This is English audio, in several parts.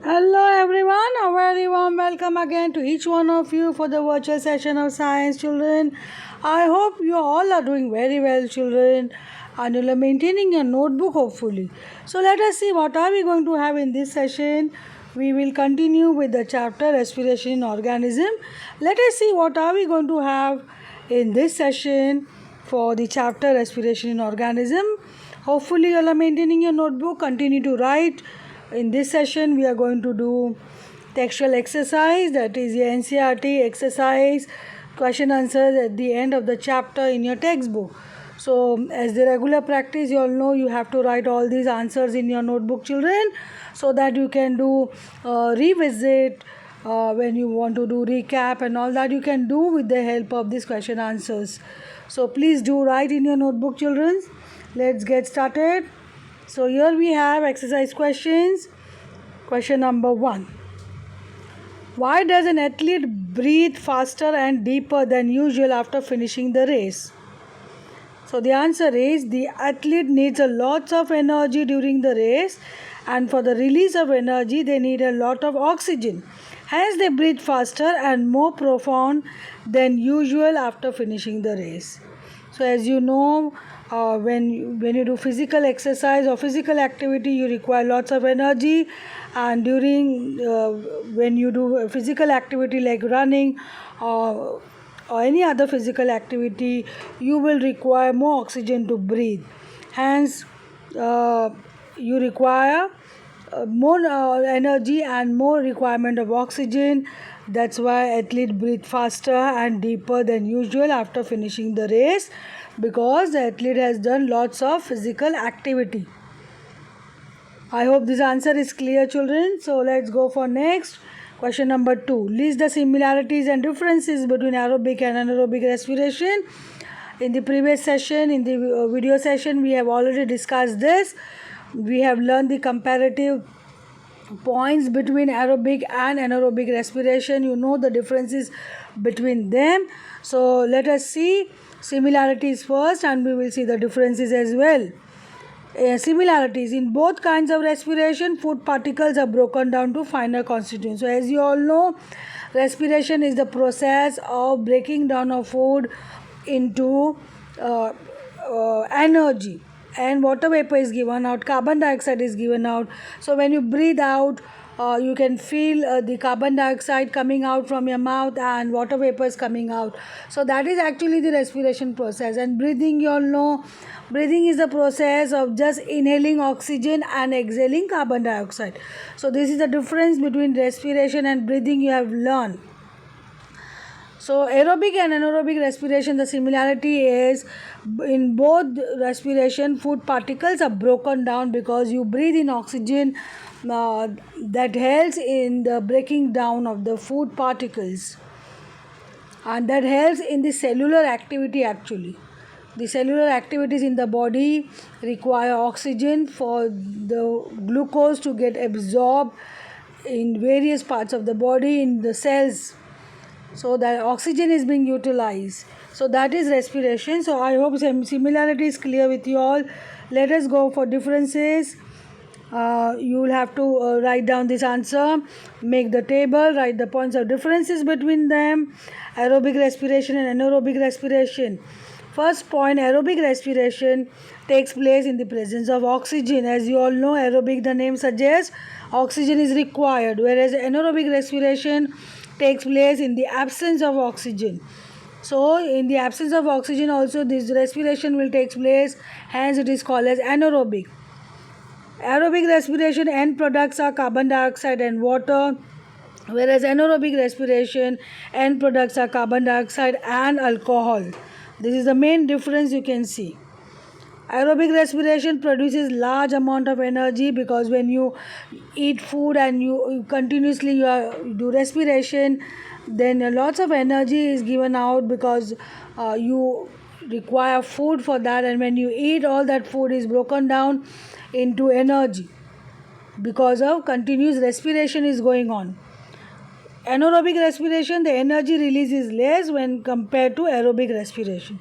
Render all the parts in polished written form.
Hello everyone, a very warm welcome again to each one of you for the virtual session of science children. I hope you all are doing very well children and you are maintaining your notebook hopefully. So let us see what are we going to have in this session. We will continue with the chapter respiration in organism. Let us see what are we going to have in this session for the chapter respiration in organism. Hopefully you all are maintaining your notebook. Continue to write. In this session we are going to do textual exercise, that is the NCERT exercise question answers at the end of the chapter in your textbook. So as the regular practice, you all know you have to write all these answers in your notebook children, so that you can do revisit when you want to do recap and all that you can do with the help of these question answers. So please do write in your notebook children. Let's get started. So here we have exercise questions. Question number 1. Why does an athlete breathe faster and deeper than usual after finishing the race? So the answer is the athlete needs a lot of energy during the race, and for the release of energy they need a lot of oxygen. Hence they breathe faster and more profound than usual after finishing the race. So as you know, when you do physical exercise or physical activity, you require lots of energy, and during when you do physical activity like running or any other physical activity, you will require more oxygen to breathe. Hence you require more energy and more requirement of oxygen. That's why athletes breathe faster and deeper than usual after finishing the race, because the athlete has done lots of physical activity. I hope this answer is clear children. So let's go for next. Question number 2. List the similarities and differences between aerobic and anaerobic respiration. In the previous session, in the video session, we have already discussed this. We have learned the comparative points between aerobic and anaerobic respiration. You know the differences between them. So let us see similarities first, and we will see the differences as well. Similarities: in both kinds of respiration, food particles are broken down to finer constituents. So as you all know, respiration is the process of breaking down of food into energy, and water vapor is given out, carbon dioxide is given out. So when you breathe out, you can feel the carbon dioxide coming out from your mouth and water vapor is coming out. So that is actually the respiration process. And breathing, you all know, breathing is the process of just inhaling oxygen and exhaling carbon dioxide. So this is the difference between respiration and breathing you have learned. So aerobic and anaerobic respiration, the similarity is in both respiration, food particles are broken down because you breathe in oxygen that helps in the breaking down of the food particles, and that helps in the cellular activity actually. The cellular activities in the body require oxygen for the glucose to get absorbed in various parts of the body in the cells, so that oxygen is being utilized. So that is respiration. So I hope some similarity is clear with you all. Let us go for differences. You will have to write down this answer, make the table, write the points of differences between them. Aerobic respiration and anaerobic respiration. First point, aerobic respiration takes place in the presence of oxygen. As you all know, aerobic, the name suggests, oxygen is required, whereas anaerobic respiration takes place in the absence of oxygen. So in the absence of oxygen also this respiration will take place, hence it is called as anaerobic. Aerobic respiration end products are carbon dioxide and water, whereas anaerobic respiration end products are carbon dioxide and alcohol. This is the main difference you can see. Aerobic respiration produces large amount of energy because when you eat food and you continuously you do respiration, then lots of energy is given out because you require food for that, and when you eat, all that food is broken down into energy because of continuous respiration is going on. Anaerobic respiration, the energy release is less when compared to aerobic respiration.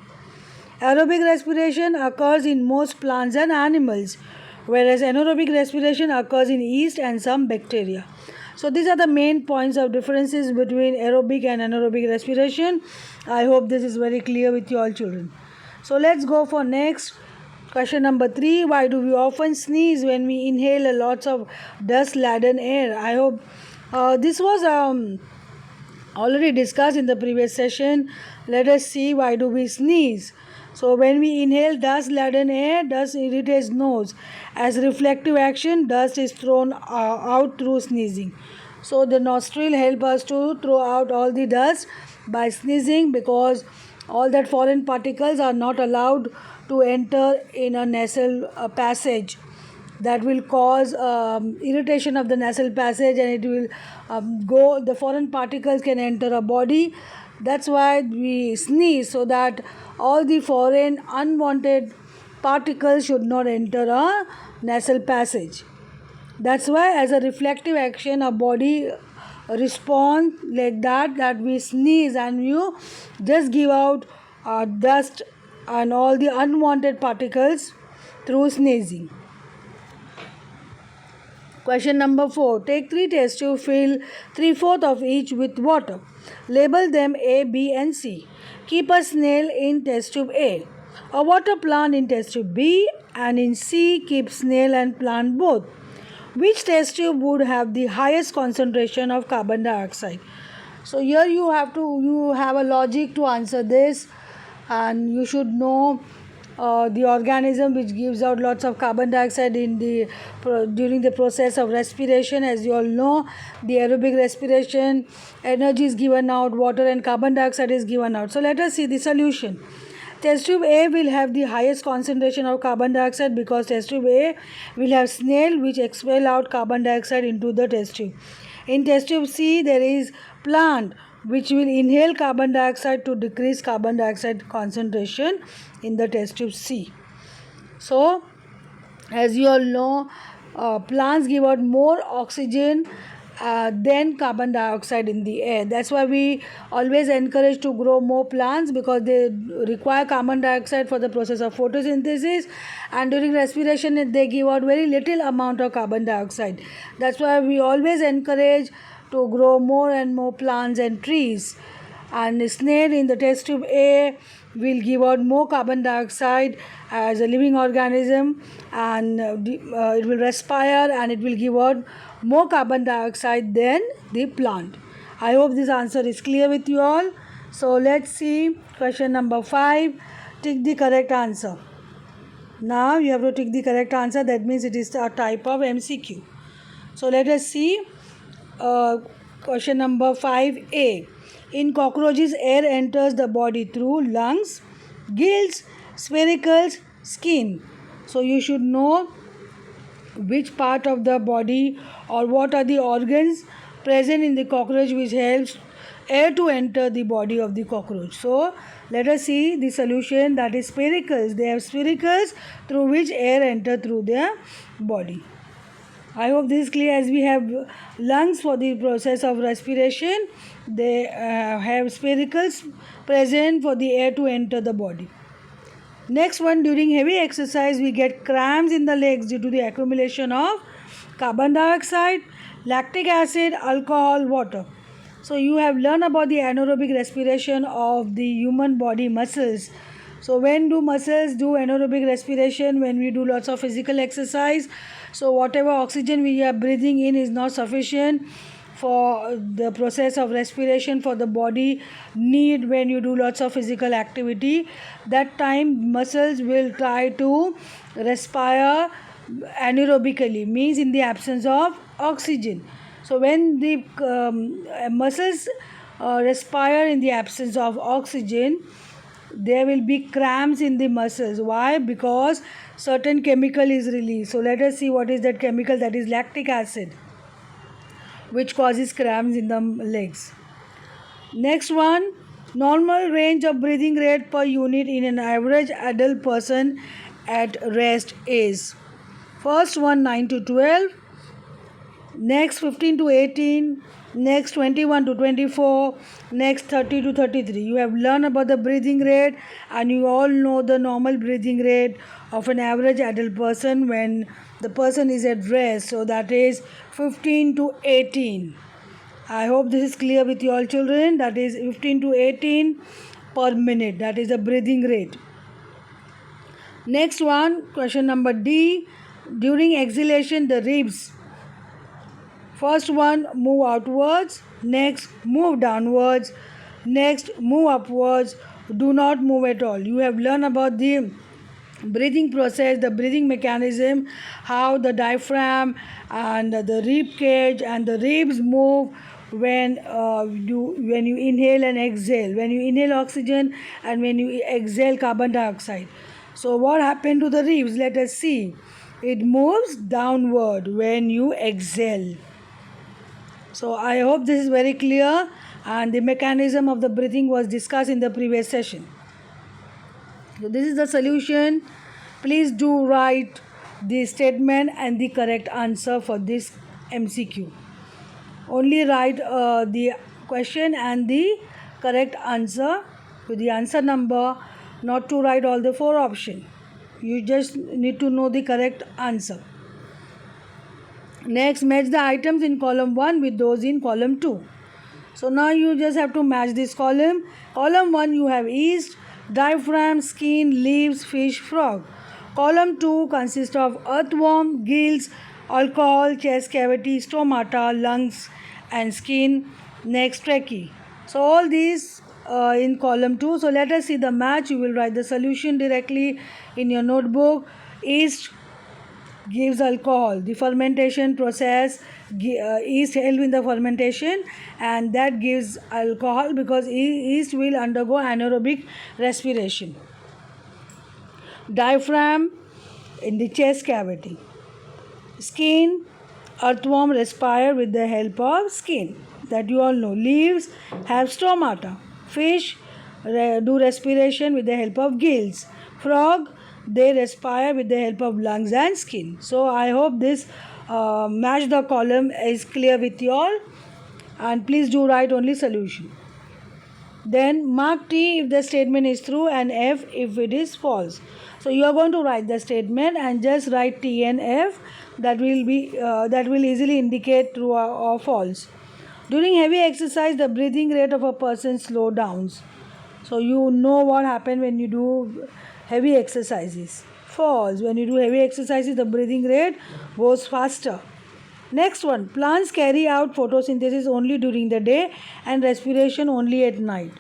Aerobic respiration occurs in most plants and animals, whereas anaerobic respiration occurs in yeast and some bacteria. So these are the main points of differences between aerobic and anaerobic respiration. I hope this is very clear with you all children. So let's go for next question number 3. Why do we often sneeze when we inhale a lots of dust laden air? I hope this was already discussed in the previous session. Let us see why do we sneeze. So when we inhale dust laden air, dust irritates nose. As reflective action, dust is thrown out through sneezing. So the nostril help us to throw out all the dust by sneezing, because all that foreign particles are not allowed to enter in a nasal passage. That will cause irritation of the nasal passage, and it will the foreign particles can enter a body. That's why we sneeze, so that all the foreign unwanted particles should not enter a nasal passage. That's why as a reflective action our body responds like that we sneeze and you just give out dust and all the unwanted particles through sneezing. Question number 4. Take 3 test tubes, fill 3/4 of each with water. Label them A, B and C. Keep a snail in test tube A, a water plant in test tube B, and in C keep snail and plant both. Which test tube would have the highest concentration of carbon dioxide? So here you have a logic to answer this, and you should know the organism which gives out lots of carbon dioxide during the process of respiration. As you all know, the aerobic respiration, energy is given out, water and carbon dioxide is given out. So let us see the solution. Test tube A will have the highest concentration of carbon dioxide, because test tube A will have snail which expel out carbon dioxide into the test tube. In test tube C there is plant which will inhale carbon dioxide to decrease carbon dioxide concentration in the test tube C. So as you all know, plants give out more oxygen than carbon dioxide in the air. That's why we always encourage to grow more plants, because they require carbon dioxide for the process of photosynthesis, and during respiration they give out very little amount of carbon dioxide. That's why we always encourage to grow more and more plants and trees. And snail in the test tube A will give out more carbon dioxide as a living organism, and it will respire and it will give out more carbon dioxide than the plant. I hope this answer is clear with you all. So let's see question number 5. Tick the correct answer. Now you have to tick the correct answer. That means it is a type of MCQ. So let us see question number 5A. In cockroaches, air enters the body through lungs, gills, spiracles, skin. So you should know which part of the body or what are the organs present in the cockroach which helps air to enter the body of the cockroach. So let us see the solution, that is spiracles. They have spiracles through which air enter through their body. I hope this is clear. As we have lungs for the process of respiration, they have spiracles present for the air to enter the body. Next one, during heavy exercise we get cramps in the legs due to the accumulation of carbon dioxide, lactic acid, alcohol, water. So you have learned about the anaerobic respiration of the human body muscles. So when do muscles do anaerobic respiration? When we do lots of physical exercise. So whatever oxygen we are breathing in is not sufficient for the process of respiration for the body need when you do lots of physical activity. That time muscles will try to respire anaerobically, means in the absence of oxygen. So when the muscles respire in the absence of oxygen, there will be cramps in the muscles. Why? Because certain chemical is released. So let us see what is that chemical. That is lactic acid, which causes cramps in the legs. Next one, normal range of breathing rate per unit in an average adult person at rest is: first one 9 to 12, next 15 to 18, next 21 to 24, next 30 to 33. You have learned about the breathing rate, and you all know the normal breathing rate of an average adult person when the person is at rest. So that is 15 to 18. I hope this is clear with you all children. That is 15 to 18 per minute. That is the breathing rate. Next one, question number D. During exhalation, the ribs, first one move outwards, next move downwards, next move upwards, do not move at all. You have learned about the breathing process, the breathing mechanism, how the diaphragm and the rib cage and the ribs move when you inhale and exhale, when you inhale oxygen and when you exhale carbon dioxide. So what happened to the ribs? Let us see. It moves downward when you exhale. So I hope this is very clear, and the mechanism of the breathing was discussed in the previous session. So this is the solution. Please do write the statement and the correct answer for this MCQ. Only write the question and the correct answer with the answer number, not to write all the 4 options. You just need to know the correct answer. Next, match the items in column 1 with those in column 2. So now you just have to match this column. Column 1 you have yeast, diaphragm, skin, leaves, fish, frog. Column 2 consists of earthworm, gills, alcohol, chest cavity, stomata, lungs and skin, next trachea. So all these in column 2. So let us see the match. You will write the solution directly in your notebook. Yeast gives alcohol. The fermentation process, yeast help in the fermentation, and that gives alcohol because yeast will undergo anaerobic respiration. Diaphragm in the chest cavity. Skin, earthworm respire with the help of skin, that you all know. Leaves have stomata. Fish do respiration with the help of gills. Frog, they respire with the help of lungs and skin. So I hope this match the column is clear with you all, and please do write only solution. Then mark T if the statement is true and F if it is false. So you are going to write the statement and just write T and F. That will easily indicate true or false. During heavy exercise, the breathing rate of a person slows down. So you know what happens when you do heavy exercises. False. When you do heavy exercises, the breathing rate goes faster. Next one, plants carry out photosynthesis only during the day and respiration only at night.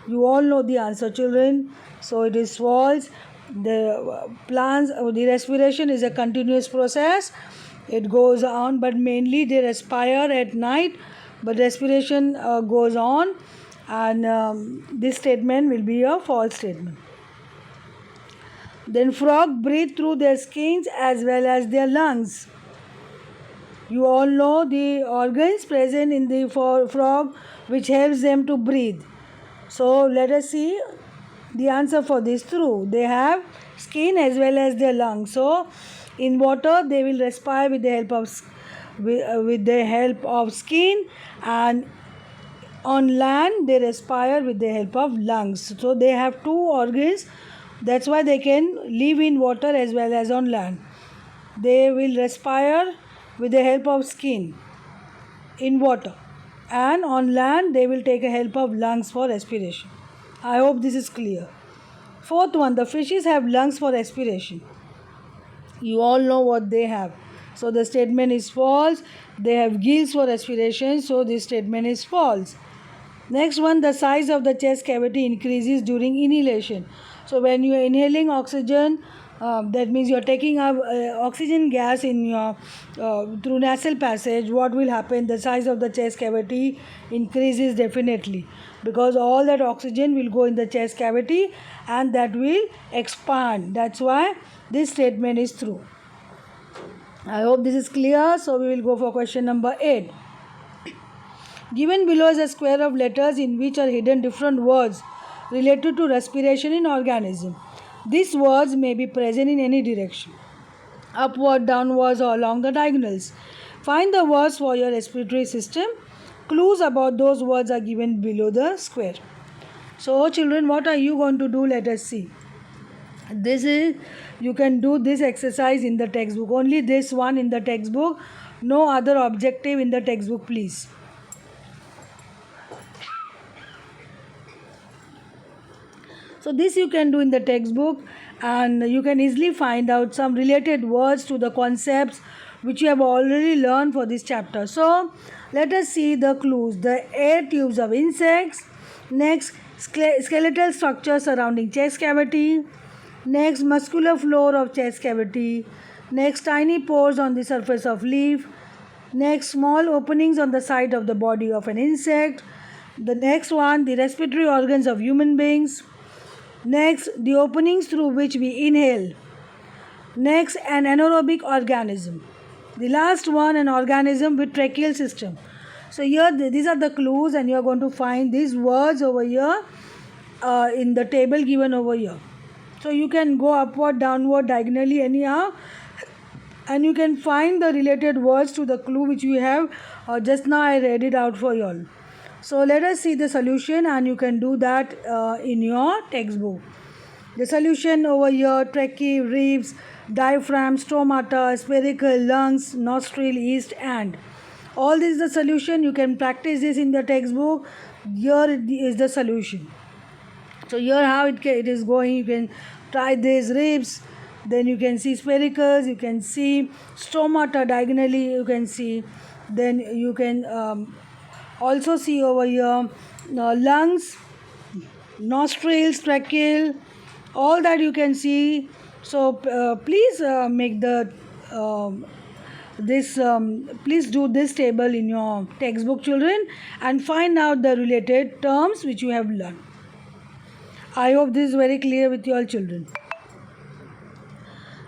You all know the answer, children. So it is false. The plants, the respiration is a continuous process. It goes on, but mainly they respire at night, but respiration goes on, and this statement will be a false statement. Then frog breathe through their skins as well as their lungs. You all know the organs present in the frog which helps them to breathe. So let us see the answer for this. True. They have skin as well as their lungs. So in water they will respire with the help of skin, and on land they respire with the help of lungs. So they have 2 organs. That's why they can live in water as well as on land. They will respire with the help of skin in water, and on land they will take a help of lungs for respiration. I hope this is clear. 4th one, the fishes have lungs for respiration. You all know what they have. So the statement is false. They have gills for respiration. So this statement is false. Next one, the size of the chest cavity increases during inhalation. So when you are inhaling oxygen, that means you are taking up oxygen gas in your through nasal passage. What will happen? The size of the chest cavity increases definitely, because all that oxygen will go in the chest cavity and that will expand. That's why this statement is true. I hope this is clear. So we will go for question number 8. Given below is a square of letters in which are hidden different words related to respiration in organism. These words may be present in any direction, upward, downwards, or along the diagonals. Find the words for your respiratory system. Clues about those words are given below the square. So children, what are you going to do? Let us see. This is, you can do this exercise in the textbook, only this one in the textbook, no other objective in the textbook, please. So this you can do in the textbook, and you can easily find out some related words to the concepts which you have already learned for this chapter. So let us see the clues. The air tubes of insects, next skeletal structure surrounding chest cavity, next muscular floor of chest cavity, next tiny pores on the surface of leaf, next small openings on the side of the body of an insect, the next one the respiratory organs of human beings, next the openings through which we inhale, next an anaerobic organism, the last one an organism with tracheal system. So here these are the clues, and you are going to find these words over here in the table given over here. So you can go upward, downward, diagonally, anyhow, and you can find the related words to the clue which we have just now I read it out for you all. So let us see the solution, and you can do that in your textbook. The solution over here: trachea, ribs, diaphragm, stomata, spherical, lungs, nostril, yeast, and all this is the solution. You can practice this in the textbook. Here is the solution. So here how it is going, you can try this: ribs, then you can see sphericals, you can see stomata diagonally, you can see, then you can also see over here lungs, nostrils, tracheal, all that you can see. So please make the please do this table in your textbook, children, and find out the related terms which you have learned. I hope this is very clear with you all, children.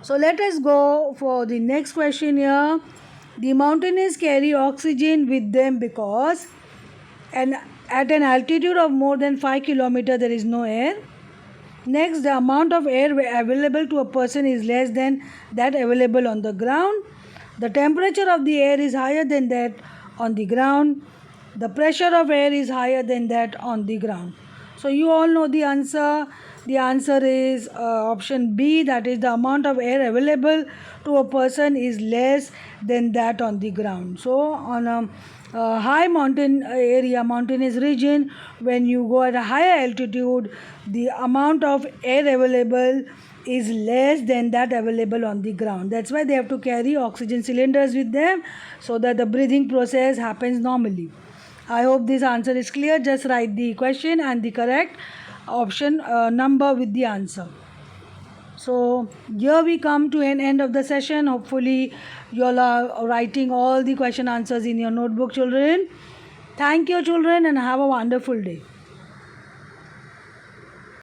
So let us go for the next question here. The mountainous carry oxygen with them because at an altitude of more than 5 km there is no air. Next, the amount of air available to a person is less than that available on the ground. The temperature of the air is higher than that on the ground. The pressure of air is higher than that on the ground. So you all know the answer. The answer is option B, that is the amount of air available to a person is less than that on the ground. So on a high mountain area, mountainous region, when you go at a higher altitude, the amount of air available is less than that available on the ground. That's why they have to carry oxygen cylinders with them so that the breathing process happens normally. I hope this answer is clear. Just write the question and the correct option number with the answer. So here we come to an end of the session. Hopefully you all are writing all the question answers in your notebook, children. Thank you, children, and have a wonderful day.